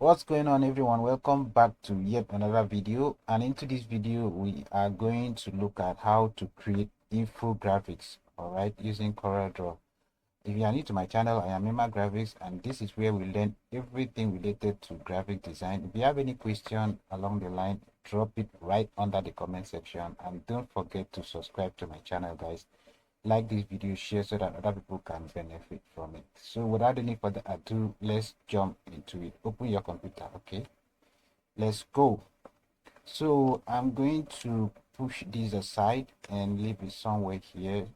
What's going on, everyone? Welcome back to yet another video, and into this video we are going to look at how to create infographics, all right, using CorelDraw. If you are new to my channel, I am Infographics, and this is where we learn everything related to graphic design. If you have any question along the line, drop it right under the comment section, and don't forget to subscribe to my channel, guys. Like this video, share so that other people can benefit from it. So without any further ado, let's jump into it. Open your computer. Okay, let's go. So I'm going to push this aside and leave it somewhere here,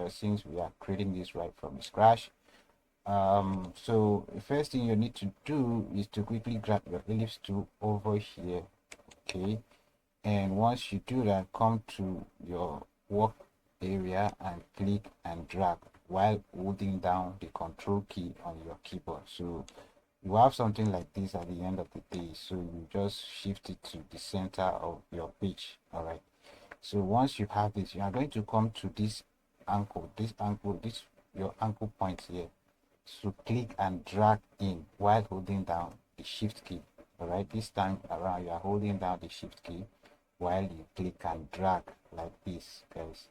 since we are creating this right from scratch. So the first thing you need to do is to quickly grab your ellipse tool over here. Okay, and once you do that, come to your work area and click and drag while holding down the control key on your keyboard. So you have something like this at the end of the day, so you just shift it to the center of your page. All right, so once you have this, you are going to come to this your ankle point here. So click and drag in while holding down the shift key. All right, this time around you are holding down the shift key while you click and drag like this, guys.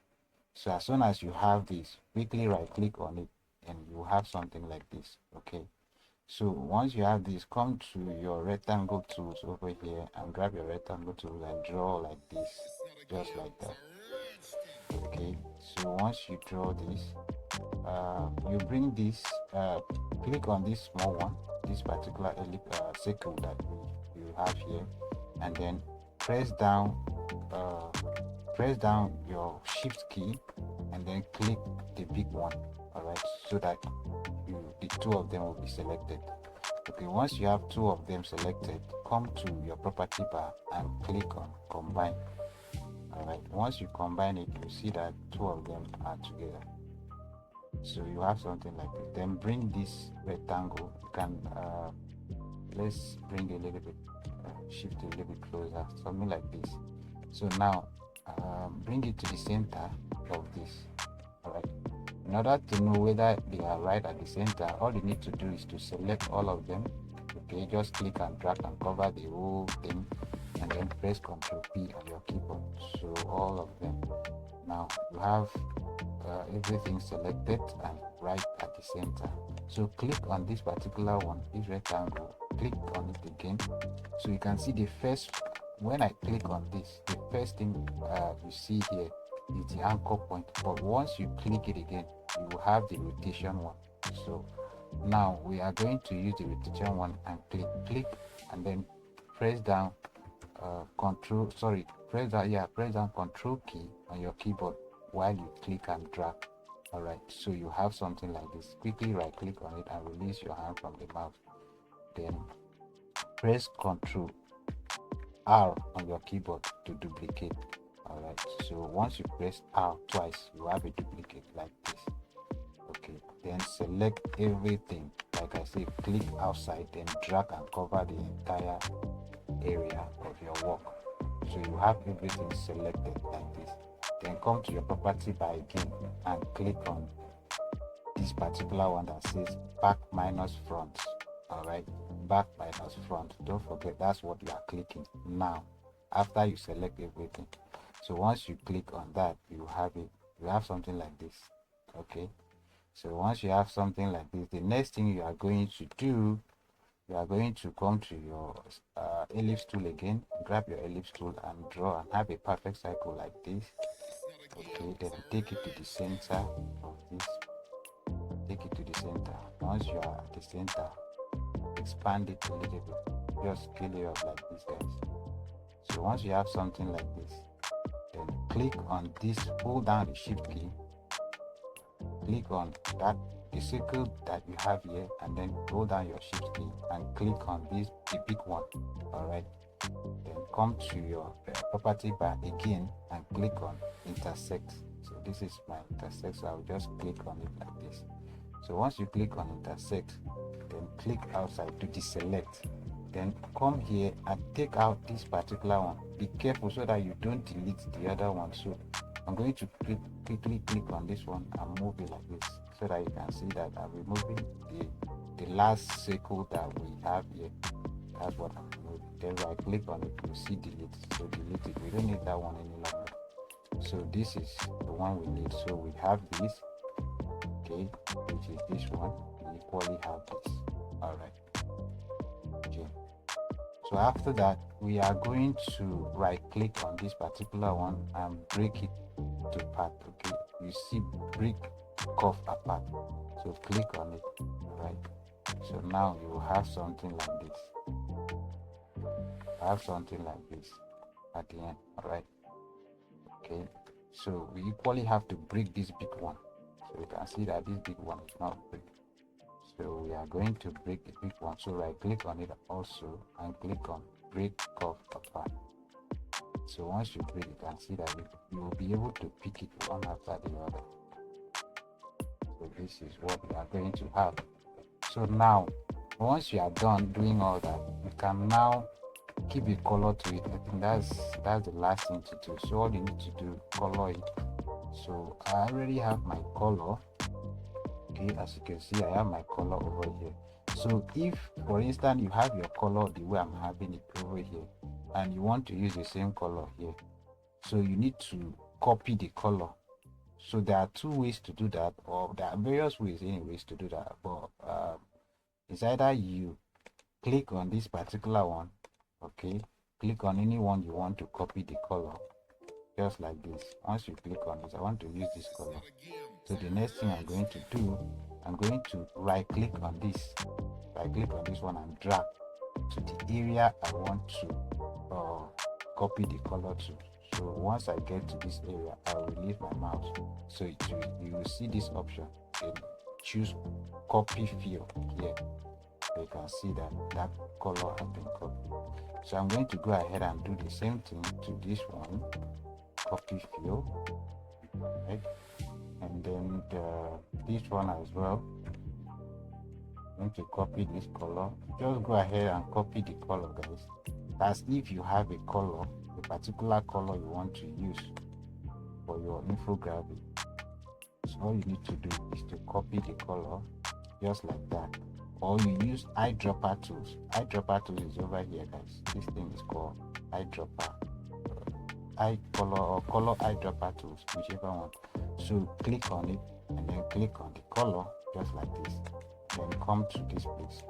So as soon as you have this, quickly right click on it and you have something like this. Okay, so once you have this, come to your rectangle tools over here and grab your rectangle tool and draw like this, just like that. Okay, so once you draw this, you bring this, click on this small one, this particular circle that you have here, and then press down uh, your shift key and then click the big one. All right, so that the two of them will be selected. Okay, once you have two of them selected, come to your property bar and click on combine. All right, once you combine it, you see that two of them are together. So you have something like this. Then bring this rectangle. You can let's bring a little bit, shift a little bit closer, something like this. So now bring it to the center of this. All right, in order to know whether they are right at the center, all you need to do is to select all of them. Okay, just click and drag and cover the whole thing, and then press Ctrl P on your keyboard. So all of them. Now you have everything selected and right at the center. So click on this particular one, this rectangle, click on it again. So you can see the first, when I click on this, the first thing you see here is the anchor point, but once you click it again, you will have the rotation one. So now we are going to use the rotation one and click and then press down press down control key on your keyboard while you click and drag. All right, so you have something like this. Quickly right click on it and release your hand from the mouse, then press Ctrl R on your keyboard to duplicate. All right, so once you press R twice, you have a duplicate like this. Okay, then select everything. Like I say, click outside, then drag and cover the entire area of your work. So you have everything selected like this. Then come to your property bar again and click on this particular one that says back minus front. All right, back minus front, don't forget that's what you are clicking now after you select everything. So once you click on that, you have something like this. Okay, so once you have something like this, the next thing you are going to do, you are going to come to your ellipse tool again, grab your ellipse tool and draw and have a perfect cycle like this. Okay, then take it to the center of this, take it to the center. Once you are at the center, expand it a little bit, just scale it up like this, guys. So once you have something like this, then click on this, hold down the shift key, click on that the circle that you have here, and then hold down your shift key and click on this, the big one. All right, then come to your property bar again and click on intersect. So this is my intersect, so I'll just click on it like this. So once you click on intersect, then click outside to deselect, then come here and take out this particular one. Be careful so that you don't delete the other one. So I'm going to quickly click on this one and move it like this, so that you can see that I'm removing the last circle that we have here. That's what I'm doing. Then right click on it, you see delete. So delete it. We don't need that one any longer. So this is the one we need. So we have this, okay, which is this one. We equally have this. All right. Okay. So after that, we are going to right click on this particular one and break it to part. Okay, you see break curve apart. So click on it. All right. So now you will have something like this. Have something like this at the end. All right. Okay. So we equally have to break this big one. So you can see that this big one is not break. So we are going to break the big one. So right click on it also and click on break curve apart. So once you break, you can see that you will be able to pick it one after the other. So this is what we are going to have. So now once you are done doing all that, you can now give a color to it. I think that's the last thing to do. So all you need to do, color it. So I already have my color. Okay, as you can see, I have my color over here. So if for instance you have your color the way I'm having it over here and you want to use the same color here, so you need to copy the color. So there are two ways to do that, or there are various ways anyways to do that, but it's either you click on this particular one, okay, click on any one you want to copy the color, just like this. Once you click on this, I want to use this color. So the next thing I'm going to do, I'm going to right click on this one and drag to the area I want to copy the color to. So once I get to this area, I will release my mouse. So you will see this option. Then choose copy fill here. So you can see that color has been copied. So I'm going to go ahead and do the same thing to this one, copy fill, right? And then this one as well. I'm going to copy this color. Just go ahead and copy the color, guys. As if you have a color, a particular color you want to use for your infographic. So all you need to do is to copy the color just like that, or you use eyedropper tools. Eyedropper tools is over here, guys. This thing is called eyedropper, eye color or color eyedropper tools, whichever one. So click on it and then click on the color just like this, then come to this place.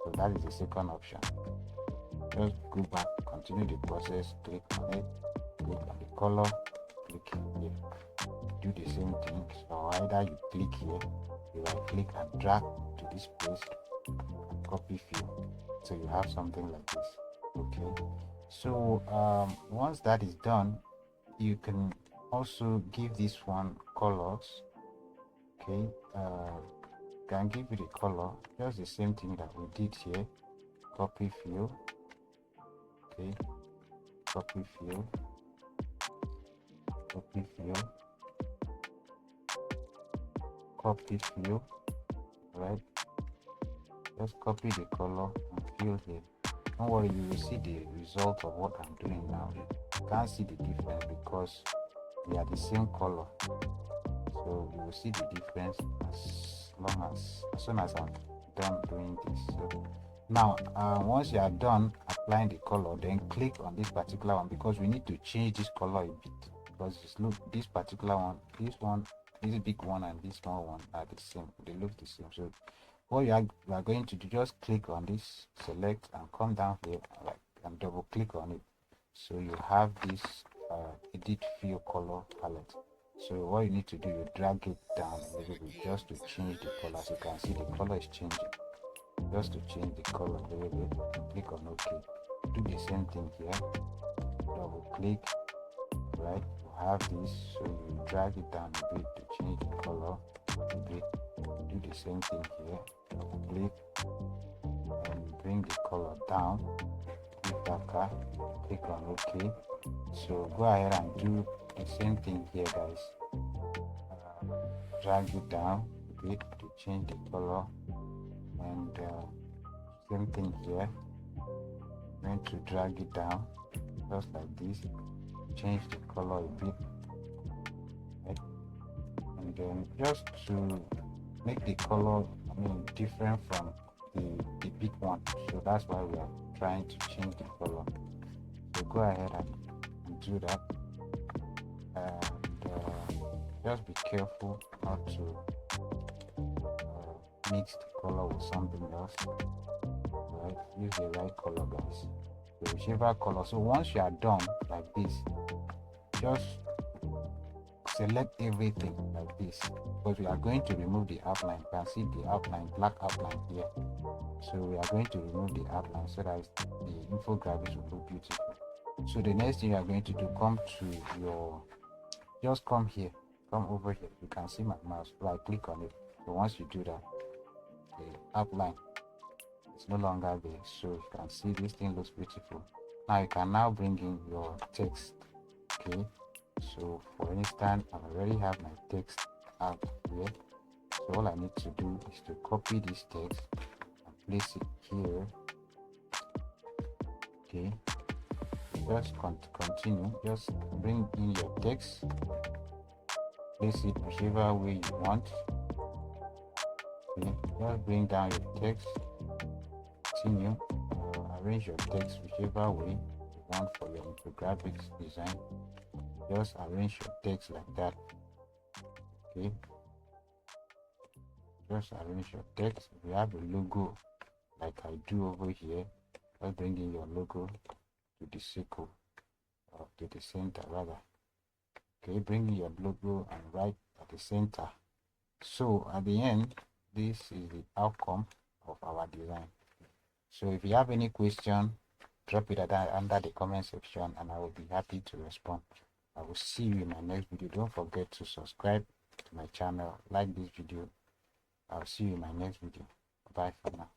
So that is the second option. Just go back, continue the process, click on it, click on the color, click here, do the same thing. So either you click here, you right click and drag to this place and copy fill. So you have something like this. Okay, so once that is done, you can also give this one colors. Okay, can give it a color, just the same thing that we did here. Copy fill, okay, copy fill, copy fill, copy fill, right? Just copy the color and fill here. Don't worry, you will see the result of what I'm doing now. You can't see the difference because they are the same color. So you will see the difference as soon as I'm done doing this. So now once you are done applying the color, then click on this particular one, because we need to change this color a bit, because this particular one, this big one and this small one are the same, they look the same. So what you are going to do, just click on this, select and come down here and double click on it. So you have this edit fill color palette. So what you need to do, you drag it down a little bit just to change the color. As you can see, the color is changing. Just to change the color a little bit, click on OK. Do the same thing here. Double click, right? You have this, so you drag it down a bit to change the color a bit. Do the same thing here. Double click and bring the color down. Click darker. Click on OK. So go ahead and do the same thing here, guys. Drag it down a bit to change the color, and same thing here. I'm going to drag it down just like this, change the color a bit, right? And then just to make the color different from the big one, so that's why we are trying to change the color. So go ahead and do that, and just be careful not to mix the color with something else. Right, use the right color, guys. So whichever color. So once you are done like this, just select everything like this, because we are going to remove the outline. You can see the outline, black outline here. So we are going to remove the outline so that the infographics will look beautiful. So the next thing you are going to do, come to your, just come here, come over here. You can see my mouse, right click on it. So once you do that, the outline is no longer there, so you can see this thing looks beautiful. Now you can now bring in your text. Okay, so for instance, I already have my text out here, so all I need to do is to copy this text and place it here. Okay, just continue, just bring in your text, place it whichever way you want. Okay, just bring down your text, continue, arrange your text whichever way you want for your infographics design. Just arrange your text like that. Okay, just arrange your text. If you have a logo like I do over here, just bring in your logo to the circle, or to the center rather. Okay, bring in your logo and right at the center. So at the end, this is the outcome of our design. So if you have any question, drop it under the comment section and I will be happy to respond. I will see you in my next video. Don't forget to subscribe to my channel, like this video. I'll see you in my next video. Bye for now.